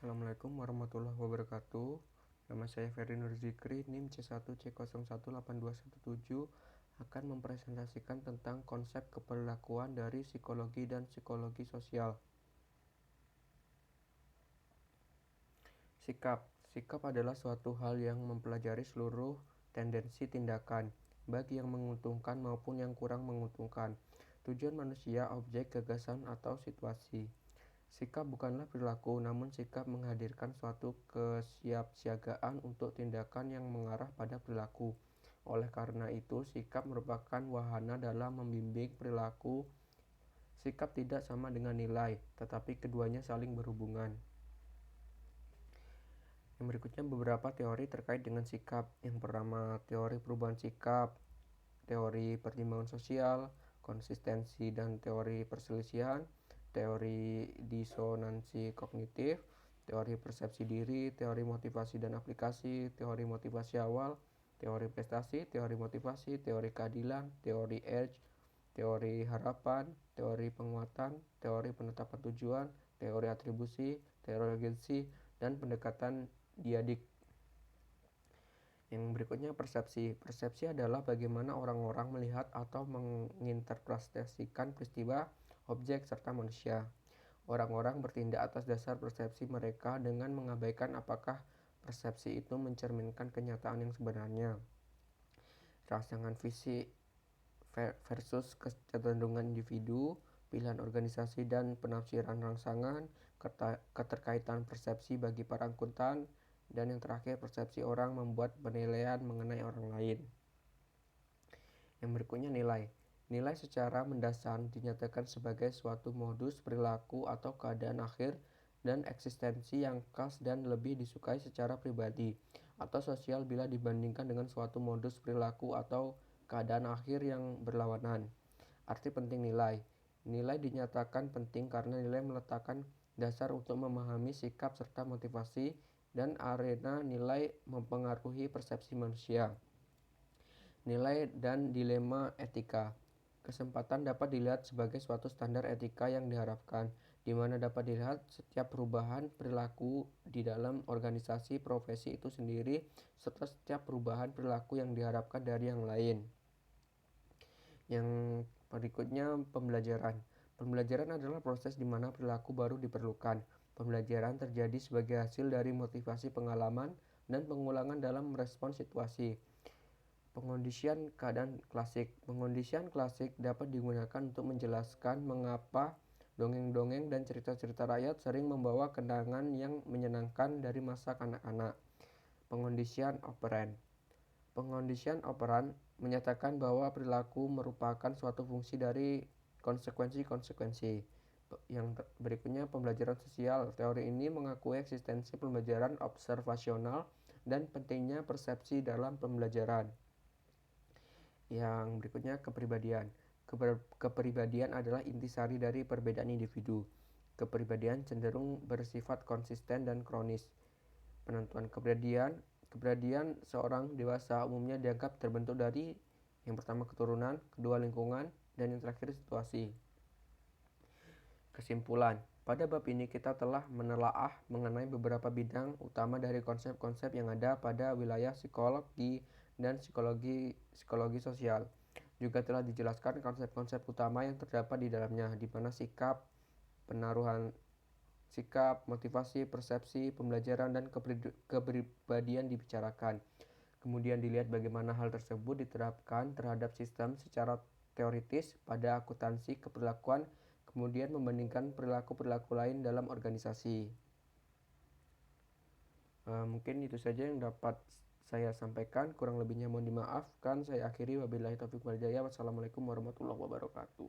Assalamualaikum warahmatullahi wabarakatuh. Nama saya Ferdi Nur Zikri, NIM C1C018217, akan mempresentasikan tentang konsep keperlakuan dari psikologi dan psikologi sosial. Sikap adalah suatu hal yang mempelajari seluruh tendensi tindakan, baik yang menguntungkan maupun yang kurang menguntungkan, tujuan manusia, objek, gagasan, atau situasi. Sikap bukanlah perilaku, namun sikap menghadirkan suatu kesiapsiagaan untuk tindakan yang mengarah pada perilaku. Oleh karena itu, sikap merupakan wahana dalam membimbing perilaku. Sikap tidak sama dengan nilai, tetapi keduanya saling berhubungan. Yang berikutnya beberapa teori terkait dengan sikap. Yang pertama, teori perubahan sikap, teori pertimbangan sosial, konsistensi dan teori perselisihan, teori disonansi kognitif, teori persepsi diri, teori motivasi dan aplikasi, teori motivasi awal, teori prestasi, teori motivasi, teori keadilan, teori edge, teori harapan, teori penguatan, teori penetapan tujuan, teori atribusi, teori agensi, dan pendekatan diadik. Yang berikutnya persepsi. Persepsi adalah bagaimana orang-orang melihat atau menginterpretasikan peristiwa, objek, serta manusia. Orang-orang bertindak atas dasar persepsi mereka dengan mengabaikan apakah persepsi itu mencerminkan kenyataan yang sebenarnya. Rangsangan fisik versus kecenderungan individu, pilihan organisasi dan penafsiran rangsangan, keterkaitan persepsi bagi para akuntan, dan yang terakhir persepsi orang membuat penilaian mengenai orang lain. Yang berikutnya nilai. Nilai secara mendasar dinyatakan sebagai suatu modus perilaku atau keadaan akhir dan eksistensi yang khas dan lebih disukai secara pribadi atau sosial bila dibandingkan dengan suatu modus perilaku atau keadaan akhir yang berlawanan. Arti penting nilai. Nilai dinyatakan penting karena nilai meletakkan dasar untuk memahami sikap serta motivasi, dan arena nilai mempengaruhi persepsi manusia. Nilai dan dilema etika. Kesempatan dapat dilihat sebagai suatu standar etika yang diharapkan, di mana dapat dilihat setiap perubahan perilaku di dalam organisasi profesi itu sendiri, serta setiap perubahan perilaku yang diharapkan dari yang lain. Yang berikutnya pembelajaran. Pembelajaran adalah proses di mana perilaku baru diperlukan. Pembelajaran terjadi sebagai hasil dari motivasi pengalaman dan pengulangan dalam merespon situasi. Pengondisian keadaan klasik. Pengondisian klasik dapat digunakan untuk menjelaskan mengapa dongeng-dongeng dan cerita-cerita rakyat sering membawa kenangan yang menyenangkan dari masa kanak-kanak. Pengondisian operan. Pengondisian operan menyatakan bahwa perilaku merupakan suatu fungsi dari konsekuensi-konsekuensi. Yang berikutnya pembelajaran sosial. Teori ini mengakui eksistensi pembelajaran observasional dan pentingnya persepsi dalam pembelajaran. Yang berikutnya kepribadian. Kepribadian adalah intisari dari perbedaan individu. Kepribadian cenderung bersifat konsisten dan kronis. Penentuan kepribadian. Kepribadian seorang dewasa umumnya dianggap terbentuk dari yang pertama keturunan, kedua lingkungan, dan yang terakhir situasi. Kesimpulan. Pada bab ini kita telah menelaah mengenai beberapa bidang utama dari konsep-konsep yang ada pada wilayah psikologi dan psikologi sosial. Juga telah dijelaskan konsep-konsep utama yang terdapat di dalamnya, di mana sikap, penaruhan sikap, motivasi, persepsi, pembelajaran, dan kepribadian dibicarakan. Kemudian dilihat bagaimana hal tersebut diterapkan terhadap sistem secara teoritis pada akuntansi keperlakuan, kemudian membandingkan perilaku-perilaku lain dalam organisasi. Mungkin itu saja yang dapat saya sampaikan, kurang lebihnya mohon dimaafkan. Saya akhiri, wabillahi taufiq wal hidayah. Wassalamualaikum warahmatullahi wabarakatuh.